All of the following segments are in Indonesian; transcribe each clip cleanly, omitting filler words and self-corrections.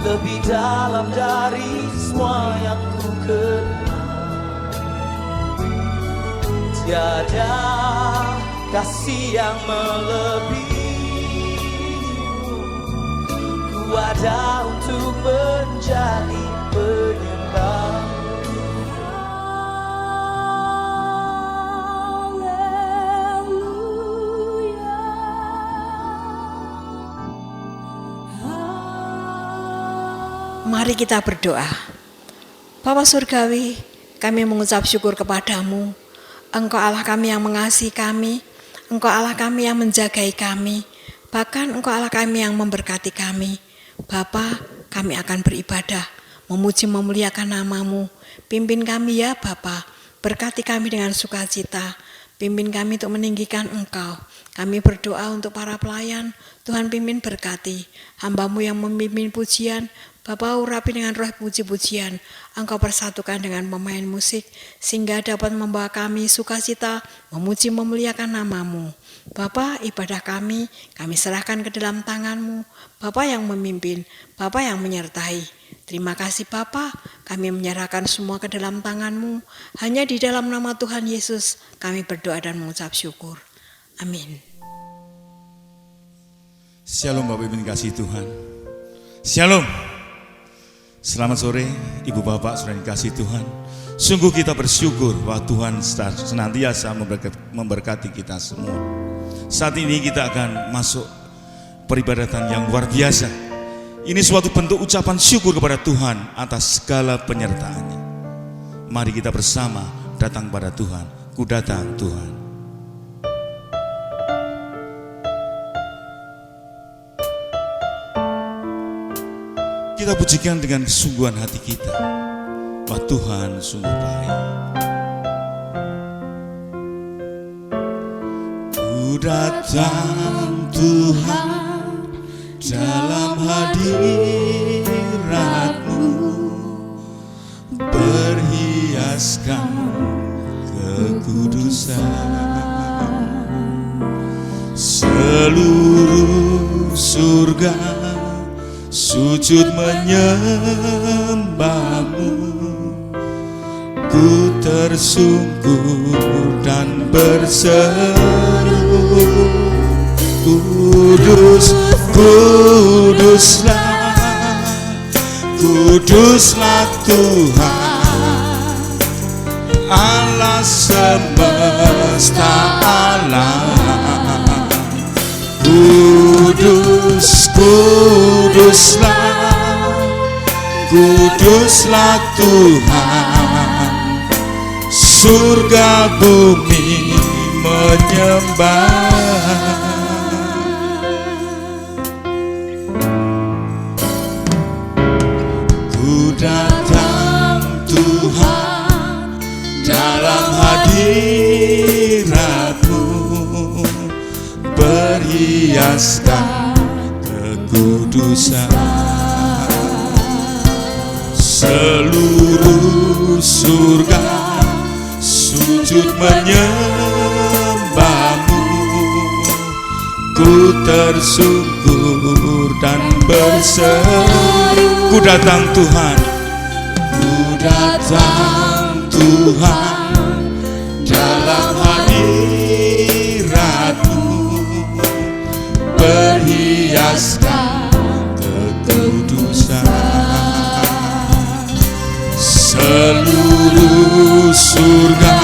lebih dalam dari semua yang ku kenal. Tiada kasih yang melebihimu, ku ada untuk menjadi penyembah. Mari kita berdoa. Bapa Surgawi, kami mengucap syukur kepadamu. Engkau Allah kami yang mengasihi kami, Engkau Allah kami yang menjagai kami, bahkan Engkau Allah kami yang memberkati kami. Bapa, kami akan beribadah, memuji memuliakan nama-Mu. Pimpin kami ya Bapa, berkati kami dengan sukacita. Pimpin kami untuk meninggikan Engkau. Kami berdoa untuk para pelayan, Tuhan pimpin berkati. Hamba-Mu yang memimpin pujian, Bapa urapi dengan roh puji-pujian, Engkau persatukan dengan pemain musik, sehingga dapat membawa kami sukacita, memuji memuliakan nama-Mu. Bapa, ibadah kami serahkan ke dalam tangan-Mu. Bapa yang memimpin, Bapa yang menyertai. Terima kasih Bapa, kami menyerahkan semua ke dalam tangan-Mu. Hanya di dalam nama Tuhan Yesus, kami berdoa dan mengucap syukur. Amin. Shalom Bapak Ibu kasih Tuhan. Shalom. Selamat sore Ibu Bapak saudara kasih Tuhan. Sungguh kita bersyukur bahwa Tuhan senantiasa memberkati kita semua. Saat ini kita akan masuk peribadatan yang luar biasa. Ini suatu bentuk ucapan syukur kepada Tuhan atas segala penyertaannya. Mari kita bersama datang pada Tuhan. Ku datang Tuhan. Kita pujikan dengan kesungguhan hati kita, bahwa Tuhan sungguh baik. Ku datang Tuhan dalam hadirat-Mu, berhiaskan kekudusan. Seluruh surga sujud menyembah-Mu, ku tersungkur dan berseru, kudus, kuduslah, kuduslah Tuhan, Allah semesta alam. Kudus, kuduslah, kuduslah Tuhan, surga bumi menyembah. Ku datang Tuhan dalam hadirat-Mu, berhiaskan kekudusan. Seluruh surga sujud menyembah-Mu, ku tersungkur dan berseru. Ku datang Tuhan, ku datang Tuhan dalam hadirat-Mu, berhiaskan kekudusan. Seluruh surga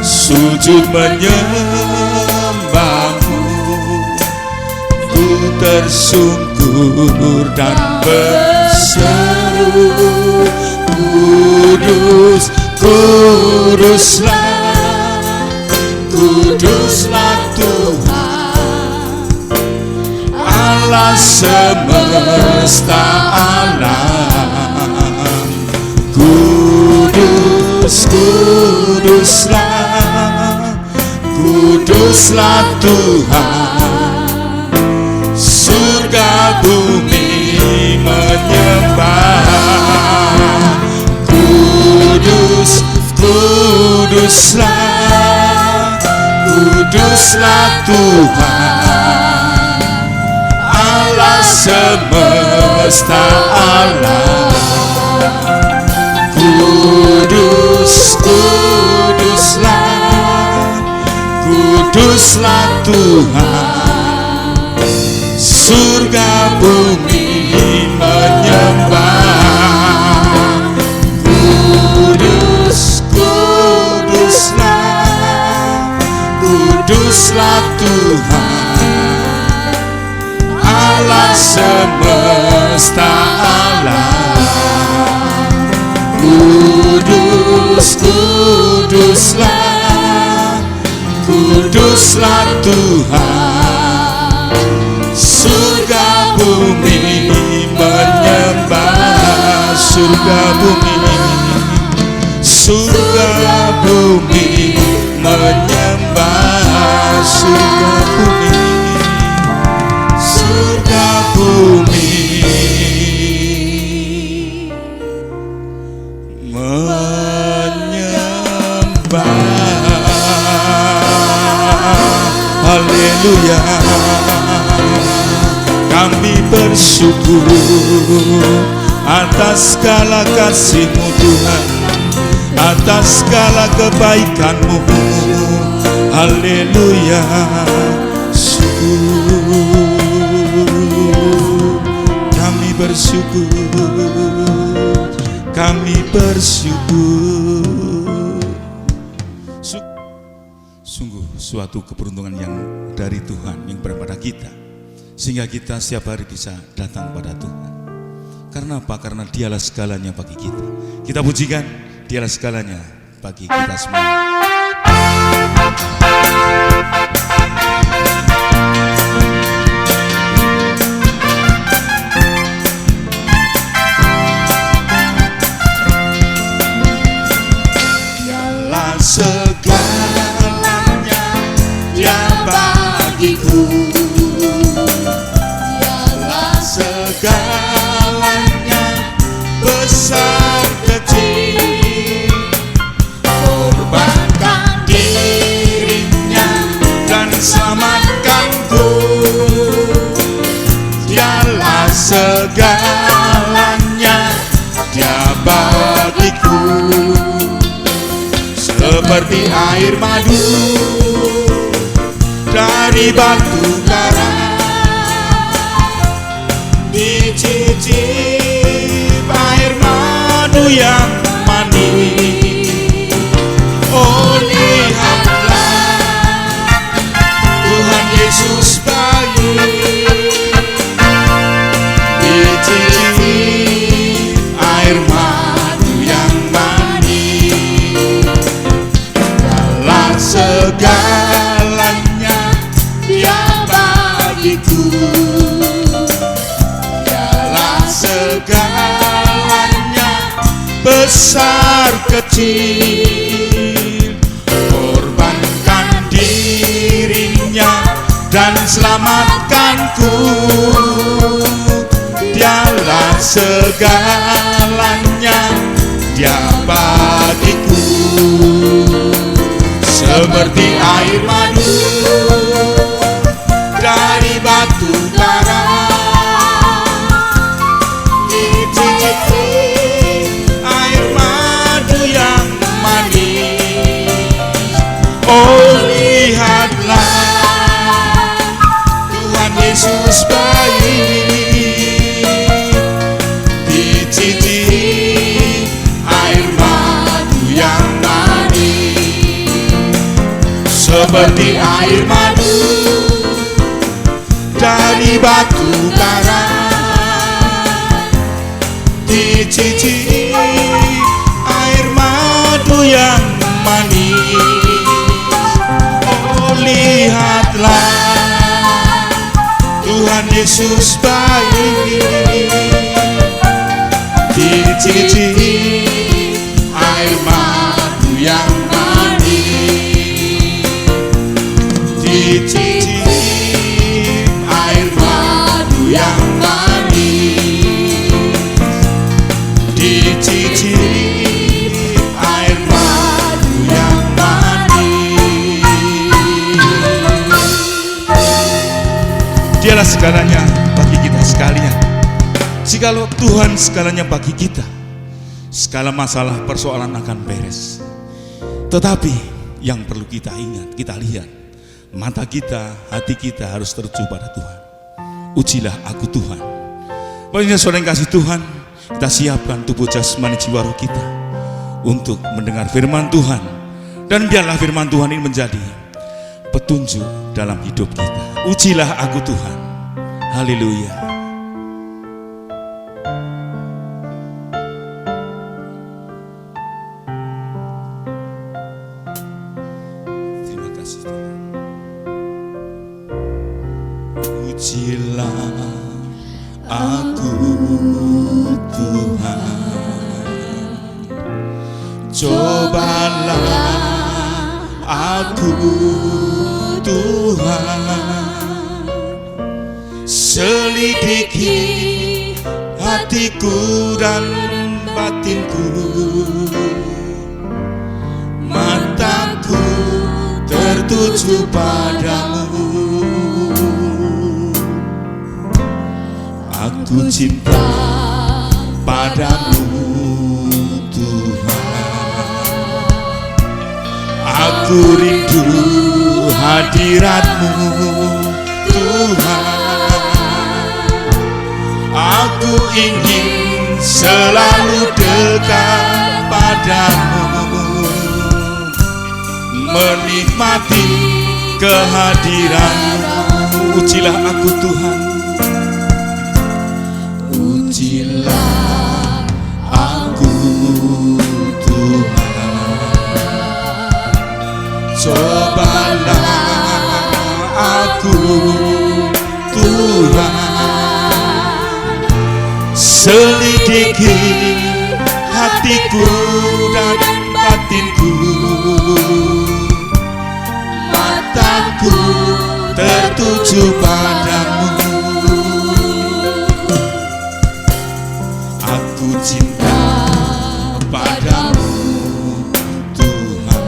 sujud menyembah-Mu, ku tersungkur dan berseru, kudus, kuduslah, kuduslah Tuhan, Allah semesta alam. Kudus, kuduslah, kuduslah Tuhan, surga bumi menyembah. Kudus, kuduslah, kuduslah Tuhan, Allah semesta semesta alam. Kudus, kuduslah, kuduslah Tuhan. Surga bumi menyembah. Kudus, kuduslah, kuduslah Tuhan, Allah semesta alam. Kudus, kuduslah, kuduslah Tuhan. Surga bumi menyembah. Surga bumi, surga bumi menyembah. Surga bumi, surga bumi haleluya. Kami bersyukur atas segala kasih-Mu Tuhan, atas segala kebaikan-Mu. Haleluya. Syukur. Kami bersyukur, kami bersyukur. Sungguh suatu keberuntungan yang dari Tuhan yang berpada kita, sehingga kita setiap hari bisa datang pada Tuhan. Karena apa? Karena Dialah segalanya bagi kita. Kita pujikan, Dialah segalanya bagi kita semua. Dialah segalanya, Dia bagiku. Dialah segalanya, besar kecil. Korbankan dirinya dan selamatkanku. Dialah segalanya, Dia bagiku. Seperti air madu dari batu karang, dicicip air madu yang manis. Oh, lihatlah Tuhan Yesus baik, dicicip air madu yang manis. Dialah segalanya, Dia bagiku. Dialah segalanya, besar kecil. Korbankan dirinya dan selamatkanku. Dialah segalanya, Dia bagiku. Seperti air madu dari batu karang, dicicip air madu yang manis. Oh, lihatlah Tuhan Yesus baik, dicicip air madu yang manis. Seperti air madu dari batu karang, dicicip air madu yang manis. Oh, lihatlah Tuhan Yesus baik, dicicip air madu yang manis. Dicicip air madu yang manis. Dicicip air madu yang manis. Dialah segalanya bagi kita sekalian. Jikalau Tuhan segalanya bagi kita, segala masalah persoalan akan beres. Tetapi yang perlu kita ingat, kita lihat, mata kita, hati kita harus tertuju pada Tuhan. Ujilah aku Tuhan. Banyak saudara yang kasih Tuhan, kita siapkan tubuh jasmani jiwa roh kita untuk mendengar firman Tuhan. Dan biarlah firman Tuhan ini menjadi petunjuk dalam hidup kita. Ujilah aku Tuhan. Haleluya. Terima kasih Tuhan. Ujilah aku Tuhan, cobalah aku Tuhan, selidiki hatiku dan batinku, mataku tertuju padamu. Aku cinta padamu Tuhan, aku rindu hadirat-Mu Tuhan, aku ingin selalu dekat padamu, menikmati kehadiran-Mu. Ujilah aku Tuhan, ujilah aku Tuhan, cobalah aku Tuhan, selidiki hatiku dan batinku, mataku tertuju padamu. Aku cinta padamu Tuhan,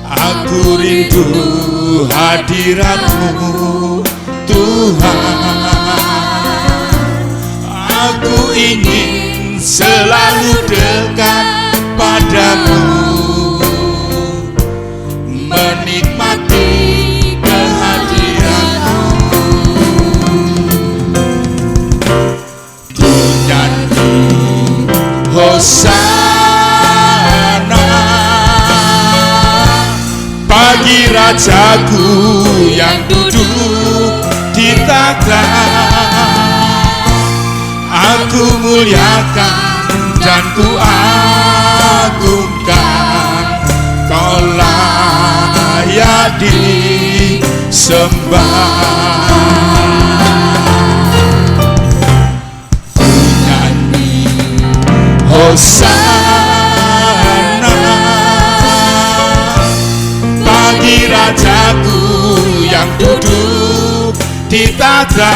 aku rindu hadirat-Mu Tuhan, aku ingin selalu dekat padamu, menikmati kehadiran-Mu. Ku nyanyi Hosana bagi Rajaku yang duduk di takhta. Aku muliakan dan ku agungkan, Kau layak disembah. Ku nyanyi Hosana bagi Rajaku yang duduk di takhta.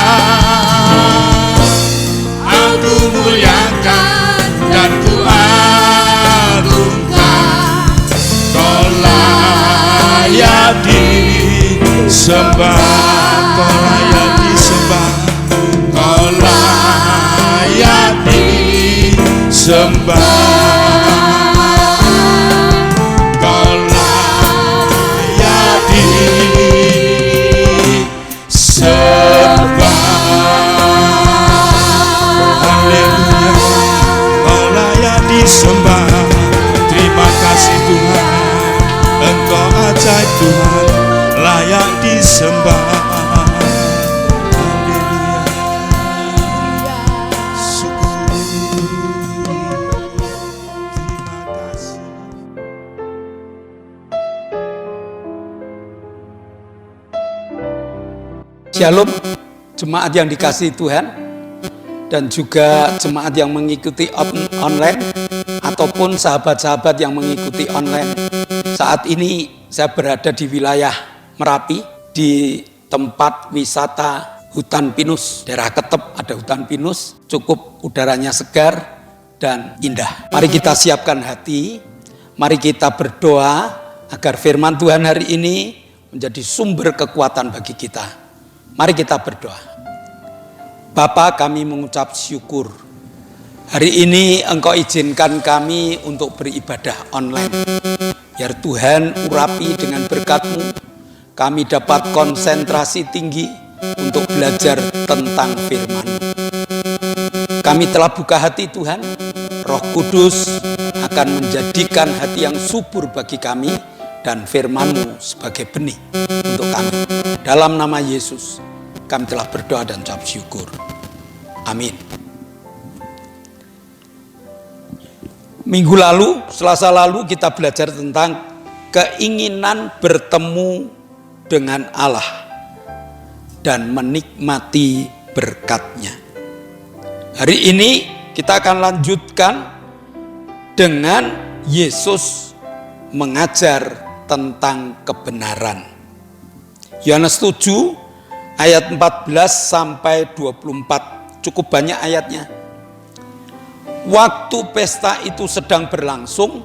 Aku muliakan dan ku agungkan, Kau layak disembah, Kau layak disembah, Kau layak disembah, Kau layak disembah. Haleluya, Kau layak disembah. Terima kasih Tuhan, Engkau ajaib Tuhan, layak disembah. Haleluya, syukur. Terima kasih. Shalom, jemaat yang dikasihi Tuhan, dan juga jemaat yang mengikuti online ataupun sahabat-sahabat yang mengikuti online. Saat ini saya berada di wilayah Merapi, di tempat wisata hutan pinus. Daerah Ketep ada hutan pinus, cukup udaranya segar dan indah. Mari kita siapkan hati, mari kita berdoa agar firman Tuhan hari ini menjadi sumber kekuatan bagi kita. Mari kita berdoa. Bapa, kami mengucap syukur. Hari ini Engkau izinkan kami untuk beribadah online. Biar Tuhan urapi dengan berkat-Mu, kami dapat konsentrasi tinggi untuk belajar tentang firman-Mu. Kami telah buka hati Tuhan, Roh Kudus akan menjadikan hati yang subur bagi kami dan firman-Mu sebagai benih untuk kami. Dalam nama Yesus, kami telah berdoa dan ucap syukur. Amin. Minggu lalu, Selasa lalu kita belajar tentang keinginan bertemu dengan Allah dan menikmati berkat-Nya. Hari ini kita akan lanjutkan dengan Yesus mengajar tentang kebenaran. Yohanes 7 ayat 14 sampai 24. Cukup banyak ayatnya. Waktu pesta itu sedang berlangsung,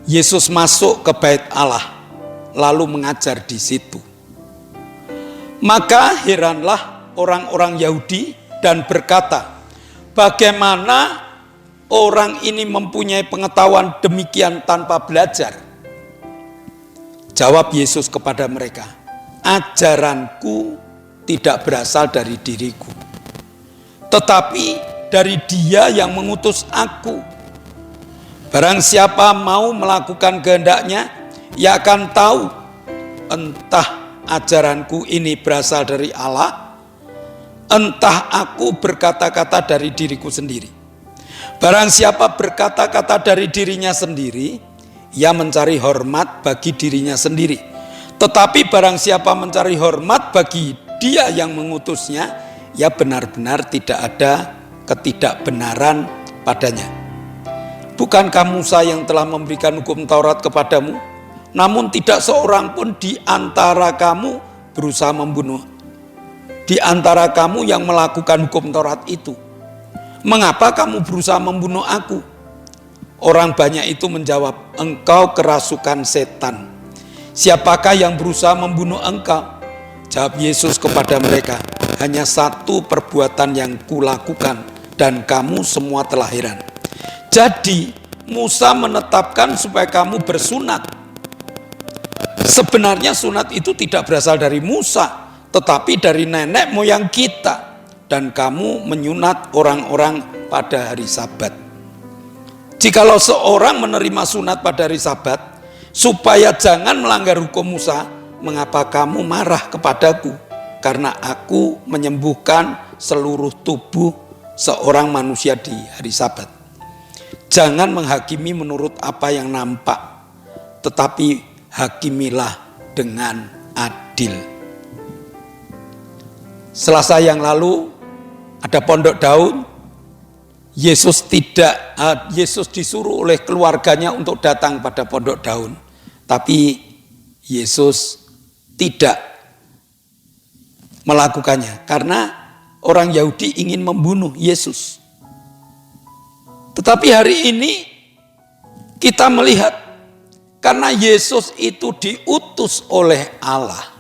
Yesus masuk ke bait Allah, lalu mengajar di situ. Maka heranlah orang-orang Yahudi dan berkata, bagaimana orang ini mempunyai pengetahuan demikian tanpa belajar? Jawab Yesus kepada mereka, ajaranku tidak berasal dari diriku, tetapi dari Dia yang mengutus aku. Barang siapa mau melakukan kehendak-Nya, ia akan tahu entah ajaranku ini berasal dari Allah, entah aku berkata-kata dari diriku sendiri. Barang siapa berkata-kata dari dirinya sendiri, ia mencari hormat bagi dirinya sendiri. Tetapi barang siapa mencari hormat bagi Dia yang mengutusnya, ia benar-benar tidak ada ketidakbenaran padanya. Bukankah Musa yang telah memberikan hukum Taurat kepadamu? Namun tidak seorang pun di antara kamu berusaha membunuh. Di antara kamu yang melakukan hukum Taurat itu. Mengapa kamu berusaha membunuh aku? Orang banyak itu menjawab, engkau kerasukan setan. Siapakah yang berusaha membunuh engkau? Jawab Yesus kepada mereka, hanya satu perbuatan yang kulakukan dan kamu semua telah heran. Jadi Musa menetapkan supaya kamu bersunat. Sebenarnya sunat itu tidak berasal dari Musa, tetapi dari nenek moyang kita. Dan kamu menyunat orang-orang pada hari Sabat. Jikalau seorang menerima sunat pada hari Sabat, supaya jangan melanggar hukum Musa, mengapa kamu marah kepadaku? Karena aku menyembuhkan seluruh tubuh seorang manusia di hari Sabat. Jangan menghakimi menurut apa yang nampak, tetapi hakimilah dengan adil. Selasa yang lalu ada Pondok Daun. Yesus disuruh oleh keluarganya untuk datang pada Pondok Daun, tapi Yesus tidak melakukannya karena orang Yahudi ingin membunuh Yesus. Tetapi hari ini kita melihat karena Yesus itu diutus oleh Allah,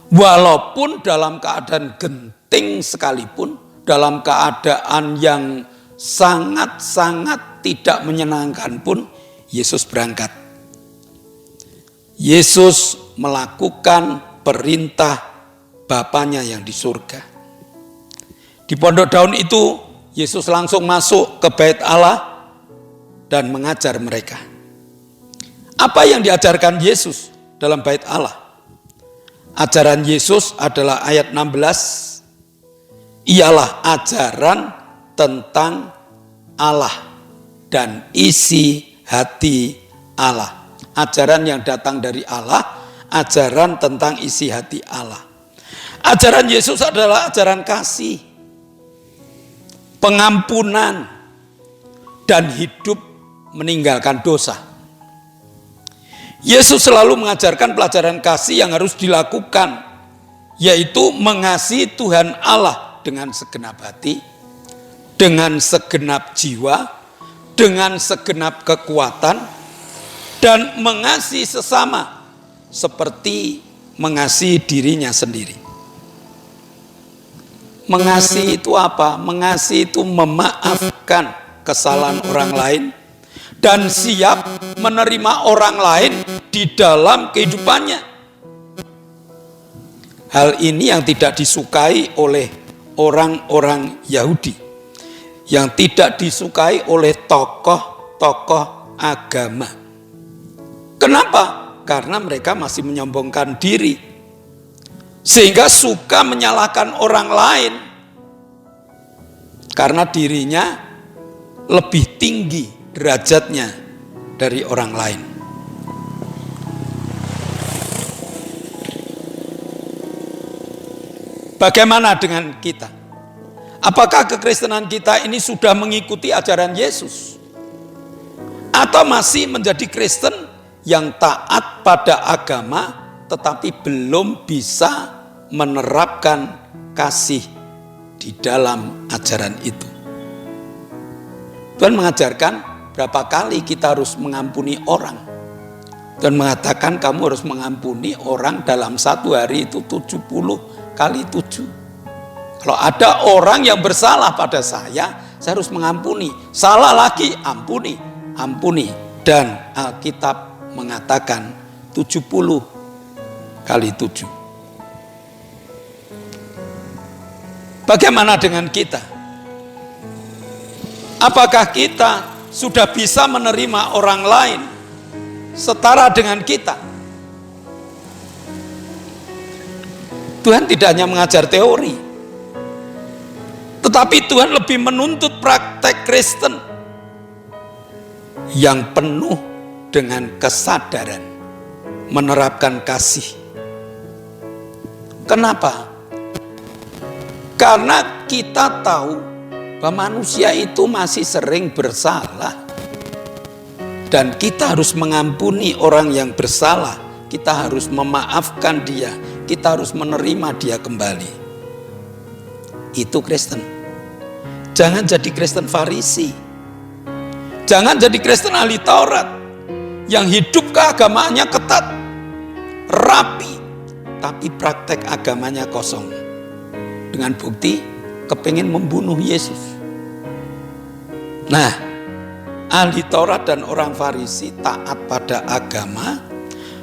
walaupun dalam keadaan genting sekalipun, dalam keadaan yang sangat-sangat tidak menyenangkan pun, Yesus berangkat. Yesus melakukan perintah Bapanya yang di surga. Di Pondok Daun itu, Yesus langsung masuk ke bait Allah dan mengajar mereka. Apa yang diajarkan Yesus dalam bait Allah? Ajaran Yesus adalah ayat 16, ialah ajaran tentang Allah dan isi hati Allah. Ajaran yang datang dari Allah, ajaran tentang isi hati Allah. Ajaran Yesus adalah ajaran kasih, pengampunan, dan hidup meninggalkan dosa. Yesus selalu mengajarkan pelajaran kasih yang harus dilakukan, yaitu mengasihi Tuhan Allah dengan segenap hati, dengan segenap jiwa, dengan segenap kekuatan, dan mengasihi sesama seperti mengasihi dirinya sendiri. Mengasihi itu apa? Mengasihi itu memaafkan kesalahan orang lain dan siap menerima orang lain di dalam kehidupannya. Hal ini yang tidak disukai oleh orang-orang Yahudi, yang tidak disukai oleh tokoh-tokoh agama. Kenapa? Karena mereka masih menyombongkan diri, sehingga suka menyalahkan orang lain karena dirinya lebih tinggi derajatnya dari orang lain. Bagaimana dengan kita? Apakah kekristenan kita ini sudah mengikuti ajaran Yesus? Atau masih menjadi Kristen yang taat pada agama tetapi belum bisa menerapkan kasih di dalam ajaran itu? Tuhan mengajarkan berapa kali kita harus mengampuni orang. Dan mengatakan kamu harus mengampuni orang dalam satu hari itu 70 kali 7. Kalau ada orang yang bersalah pada saya harus mengampuni. Salah lagi, ampuni, ampuni. Dan Alkitab mengatakan 70 kali 7. Bagaimana dengan kita? Apakah kita sudah bisa menerima orang lain setara dengan kita? Tuhan tidak hanya mengajar teori, tetapi Tuhan lebih menuntut praktek Kristen yang penuh dengan kesadaran menerapkan kasih. Kenapa? Karena kita tahu bahwa manusia itu masih sering bersalah dan kita harus mengampuni orang yang bersalah. Kita harus memaafkan dia, kita harus menerima dia kembali. Itu Kristen. Jangan jadi Kristen Farisi. Jangan jadi Kristen ahli Taurat yang hidup keagamaannya ketat, rapi, tapi praktek agamanya kosong. Dengan bukti kepingin membunuh Yesus. Nah, ahli Taurat dan orang Farisi taat pada agama,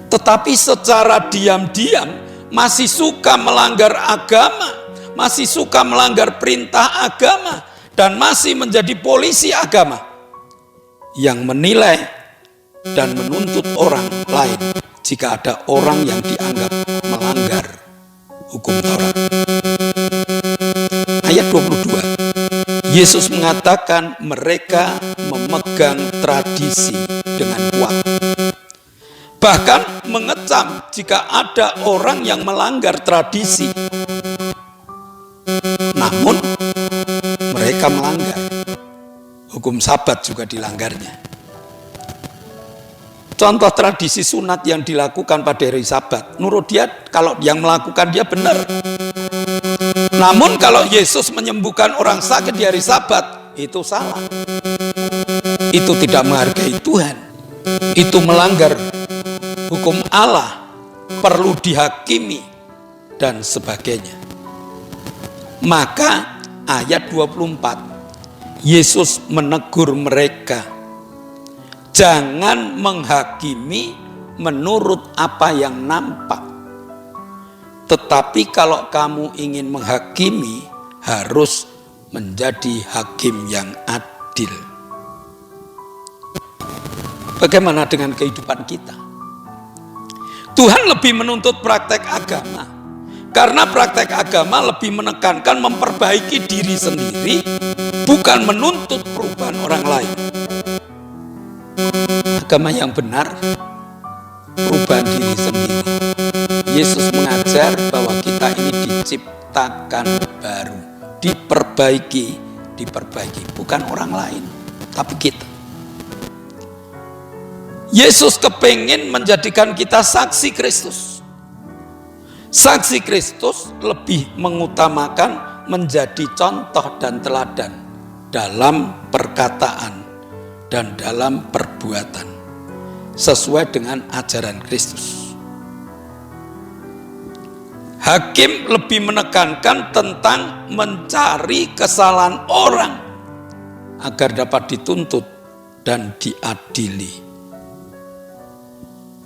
tetapi secara diam-diam masih suka melanggar agama, masih suka melanggar perintah agama, dan masih menjadi polisi agama yang menilai dan menuntut orang lain jika ada orang yang dianggap melanggar hukum Taurat. Ayat 22, Yesus mengatakan mereka memegang tradisi dengan kuat. Bahkan mengecam jika ada orang yang melanggar tradisi. Namun mereka melanggar. Hukum Sabat juga dilanggarnya. Contoh tradisi sunat yang dilakukan pada hari Sabat. Menurut dia kalau yang melakukan dia benar. Namun kalau Yesus menyembuhkan orang sakit di hari Sabat, itu salah. Itu tidak menghargai Tuhan. Itu melanggar hukum Allah, perlu dihakimi dan sebagainya. Maka ayat 24, Yesus menegur mereka, jangan menghakimi menurut apa yang nampak. Tetapi kalau kamu ingin menghakimi, harus menjadi hakim yang adil. Bagaimana dengan kehidupan kita? Tuhan lebih menuntut praktek agama. Karena praktek agama lebih menekankan memperbaiki diri sendiri, bukan menuntut perubahan orang lain. Agama yang benar, perubahan diri sendiri. Yesus mengajar bahwa kita ini diciptakan baru, diperbaiki, bukan orang lain, tapi kita. Yesus kepingin menjadikan kita saksi Kristus. Saksi Kristus lebih mengutamakan menjadi contoh dan teladan dalam perkataan dan dalam perbuatan sesuai dengan ajaran Kristus. Hakim lebih menekankan tentang mencari kesalahan orang agar dapat dituntut dan diadili.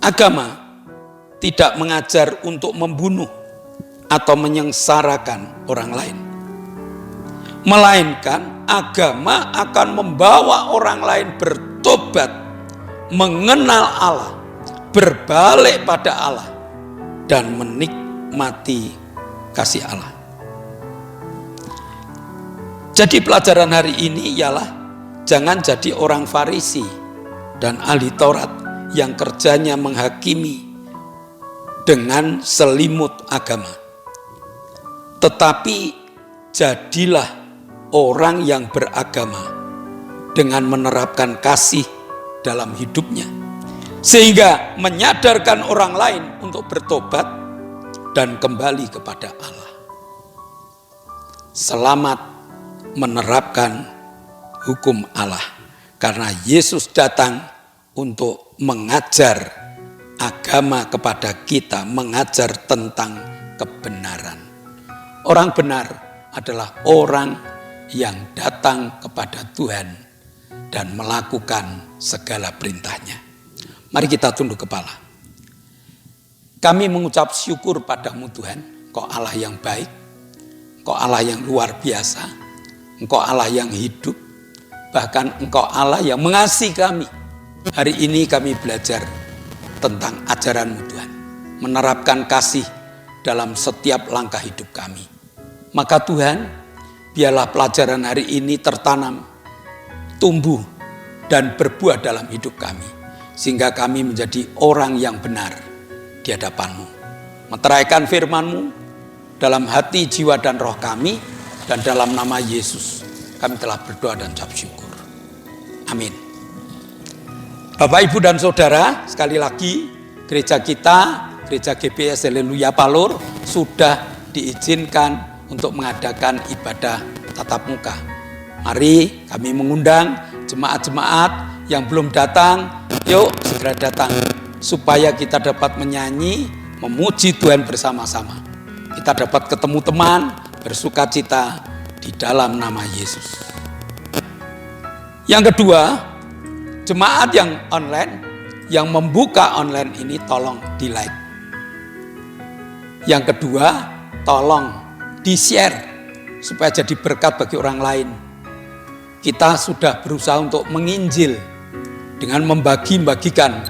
Agama tidak mengajar untuk membunuh atau menyengsarakan orang lain, melainkan agama akan membawa orang lain bertobat, mengenal Allah, berbalik pada Allah, dan menikmati kasih Allah. Jadi pelajaran hari ini ialah jangan jadi orang Farisi dan ahli Taurat yang kerjanya menghakimi dengan selimut agama. Tetapi jadilah orang yang beragama dengan menerapkan kasih dalam hidupnya, sehingga menyadarkan orang lain untuk bertobat dan kembali kepada Allah. Selamat menerapkan hukum Allah, karena Yesus datang untuk mengajar agama kepada kita, mengajar tentang kebenaran. Orang benar adalah orang yang datang kepada Tuhan dan melakukan segala perintahnya. Mari kita tunduk kepala. Kami mengucap syukur padamu Tuhan, Engkau Allah yang baik, Engkau Allah yang luar biasa, Engkau Allah yang hidup, bahkan Engkau Allah yang mengasihi kami. Hari ini kami belajar tentang ajaran-Mu Tuhan, menerapkan kasih dalam setiap langkah hidup kami. Maka Tuhan, biarlah pelajaran hari ini tertanam, tumbuh, dan berbuah dalam hidup kami, sehingga kami menjadi orang yang benar di hadapan-Mu. Meteraikan firman-Mu dalam hati, jiwa, dan roh kami, dan dalam nama Yesus kami telah berdoa dan ucap syukur. Amin. Bapak, Ibu, dan Saudara, sekali lagi gereja kita, gereja GBS Haleluya Palur, sudah diizinkan untuk mengadakan ibadah tatap muka. Mari kami mengundang jemaat-jemaat yang belum datang, yuk segera datang, supaya kita dapat menyanyi, memuji Tuhan bersama-sama. Kita dapat ketemu teman, bersukacita di dalam nama Yesus. Yang kedua, jemaat yang online, yang membuka online ini tolong di like. Yang kedua, tolong di share supaya jadi berkat bagi orang lain. Kita sudah berusaha untuk menginjil dengan membagi-bagikan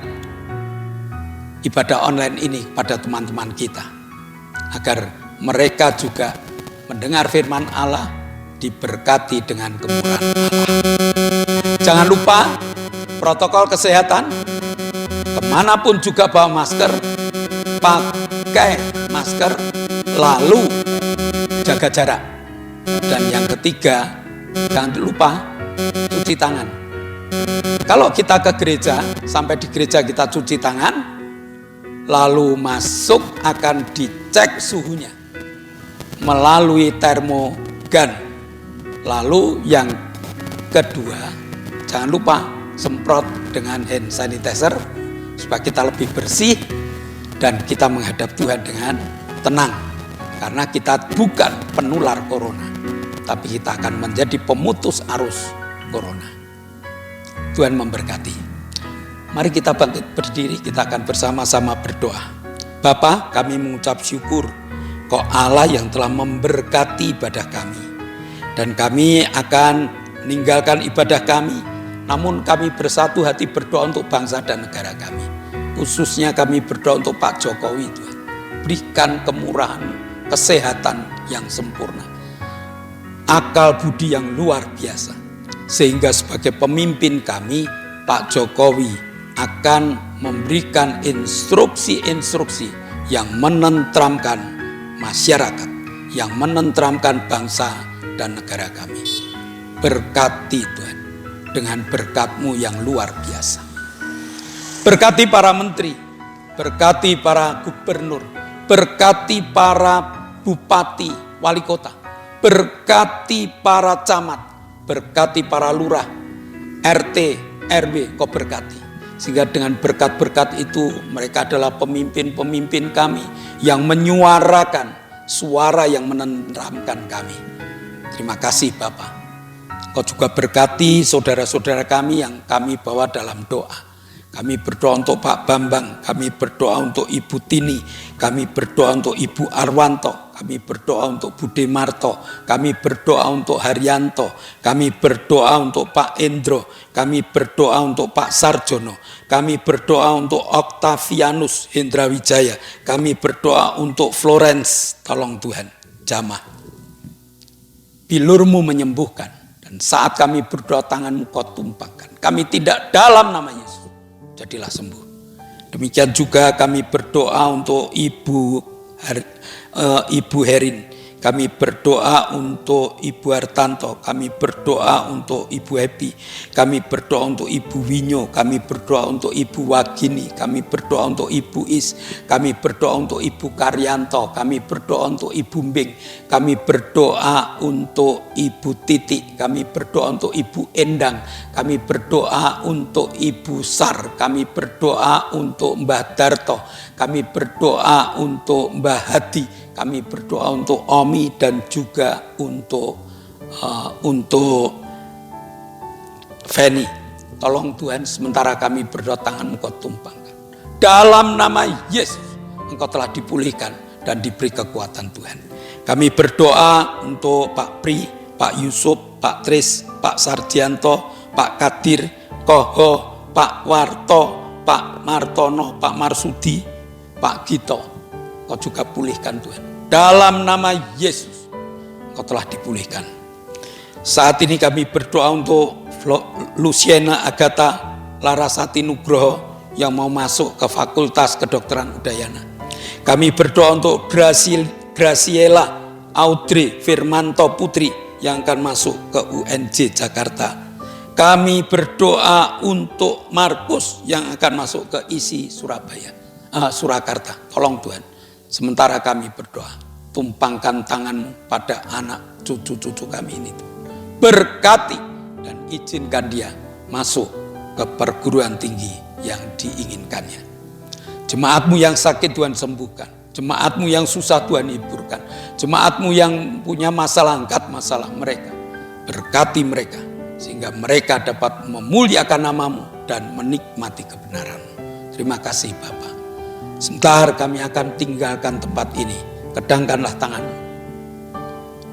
ibadah online ini kepada teman-teman kita, agar mereka juga mendengar firman Allah, diberkati dengan kemurahan Allah. Jangan lupa protokol kesehatan, kemanapun juga bawa masker, pakai masker, lalu jaga jarak. Dan yang ketiga, jangan lupa cuci tangan. Kalau kita ke gereja, sampai di gereja kita cuci tangan, lalu masuk akan dicek suhunya melalui termogan. Lalu yang kedua, jangan lupa semprot dengan hand sanitizer supaya kita lebih bersih dan kita menghadap Tuhan dengan tenang, karena kita bukan penular corona, tapi kita akan menjadi pemutus arus corona. Tuhan memberkati. Mari kita bangkit berdiri, kita akan bersama-sama berdoa. Bapa, kami mengucap syukur Kau Allah yang telah memberkati ibadah kami, dan kami akan meninggalkan ibadah kami. Namun kami bersatu hati berdoa untuk bangsa dan negara kami. Khususnya kami berdoa untuk Pak Jokowi, Tuhan. Berikan kemurahan, kesehatan yang sempurna, akal budi yang luar biasa, sehingga sebagai pemimpin kami, Pak Jokowi akan memberikan instruksi-instruksi yang menenteramkan masyarakat, yang menenteramkan bangsa dan negara kami. Berkati Tuhan dengan berkat-Mu yang luar biasa. Berkati para menteri, berkati para gubernur, berkati para bupati, wali kota, berkati para camat, berkati para lurah, RT, RW, Kau berkati. Sehingga dengan berkat-berkat itu mereka adalah pemimpin-pemimpin kami yang menyuarakan suara yang menenteramkan kami. Terima kasih Bapa. Kau juga berkati saudara-saudara kami yang kami bawa dalam doa. Kami berdoa untuk Pak Bambang, kami berdoa untuk Ibu Tini, kami berdoa untuk Ibu Arwanto, kami berdoa untuk Bude Marto, kami berdoa untuk Haryanto, kami berdoa untuk Pak Endro, kami berdoa untuk Pak Sarjono, kami berdoa untuk Octavianus Hendra Wijaya, kami berdoa untuk Florence, tolong Tuhan, jamah. Bilurmu menyembuhkan. Dan saat kami berdoa tanganmu kau tumpangkan. Kami tidak dalam nama Yesus. Jadilah sembuh. Demikian juga kami berdoa untuk Ibu Herin. Kami berdoa untuk Ibu Hartanto. Kami berdoa untuk Ibu Happy. Kami berdoa untuk Ibu Winyo. Kami berdoa untuk Ibu Wagini. Kami berdoa untuk Ibu Is. Kami berdoa untuk Ibu Karyanto. Kami berdoa untuk Ibu Mbing. Kami berdoa untuk Ibu Titi. Kami berdoa untuk Ibu Endang. Kami berdoa untuk Ibu Sar. Kami berdoa untuk Mbah Darto. Kami berdoa untuk Mbah Hadi. Kami berdoa untuk Omi dan juga untuk Feni. Tolong Tuhan, sementara kami berdoa tanganmu kau tumpangkan. Dalam nama Yesus, engkau telah dipulihkan dan diberi kekuatan Tuhan. Kami berdoa untuk Pak Pri, Pak Yusuf, Pak Tris, Pak Sarjianto, Pak Kadir, Koho, Pak Warto, Pak Martono, Pak Marsudi, Pak Gito. Kau juga pulihkan Tuhan. Dalam nama Yesus, kau telah dipulihkan. Saat ini kami berdoa untuk Luciana Agatha Larasati Nugroho yang mau masuk ke Fakultas Kedokteran Udayana. Kami berdoa untuk Graciela Audrey Firmanto Putri yang akan masuk ke UNJ Jakarta. Kami berdoa untuk Markus yang akan masuk ke ISI Surakarta. Tolong Tuhan. Sementara kami berdoa, tumpangkan tanganmu pada anak cucu-cucu kami ini. Berkati dan izinkan dia masuk ke perguruan tinggi yang diinginkannya. Jemaatmu yang sakit Tuhan sembuhkan. Jemaatmu yang susah Tuhan hiburkan. Jemaatmu yang punya masalah, angkat masalah mereka. Berkati mereka sehingga mereka dapat memuliakan namamu dan menikmati kebenaran-Mu. Terima kasih Bapa. Sebentar kami akan tinggalkan tempat ini. Kedangkanlah tanganmu.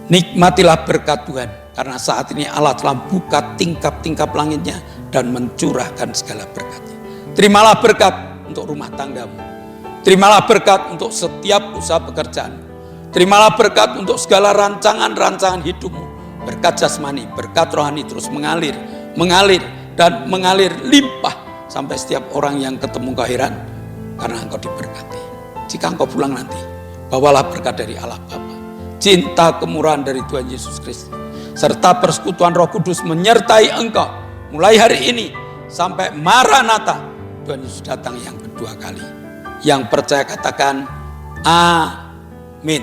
Nikmatilah berkat Tuhan. Karena saat ini Allah telah buka tingkap-tingkap langitnya dan mencurahkan segala berkatnya. Terimalah berkat untuk rumah tanggamu. Terimalah berkat untuk setiap usaha pekerjaan. Terimalah berkat untuk segala rancangan-rancangan hidupmu. Berkat jasmani, berkat rohani terus mengalir limpah sampai setiap orang yang ketemu kau heran. Karena engkau diberkati. Jika engkau pulang nanti, bawalah berkat dari Allah Bapa, cinta kemurahan dari Tuhan Yesus Kristus, serta persekutuan Roh Kudus menyertai engkau mulai hari ini sampai Maranatha, Tuhan Yesus datang yang kedua kali. Yang percaya katakan amin.